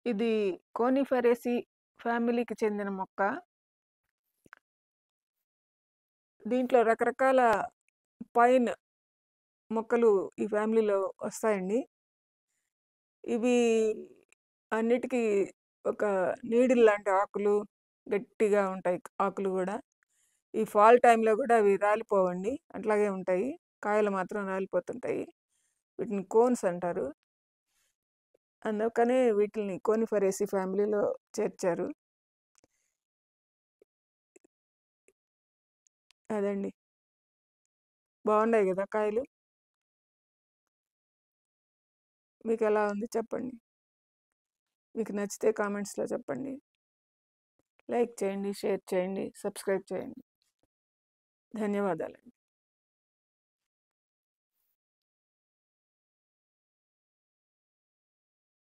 ఇది కోనిఫెరేసి ఫ్యామిలీకి చెందిన మొక్క. దీంట్లో రకరకాల పైన్ మొక్కలు ఈ ఫ్యామిలీలో వస్తాయండి. ఇవి అన్నిటికీ ఒక నీడిల్ లాంటి ఆకులు, గట్టిగా ఉంటాయి ఆకులు గూడా. ఈ ఫాల్ టైంలో గూడా అవి రాలిపోవండి. అట్లాగే ఉంటాయి. కాయలు మాత్రం రాలిపోతుంటాయి. వీటిని కోన్స్ అంటారు. అందుకనే వీటిల్ని కోనిఫెరేసి ఫ్యామిలీలో చేర్చారు. అదండి. బాగున్నాయి గదా కాయలు. మీకెలా ఉంది చెప్పండి. మీకు నచ్చితే కామెంట్స్‌లో చెప్పండి. లైక్ చేయండి, షేర్ చేయండి, సబ్స్క్రైబ్ చేయండి. ధన్యవాదాలండి.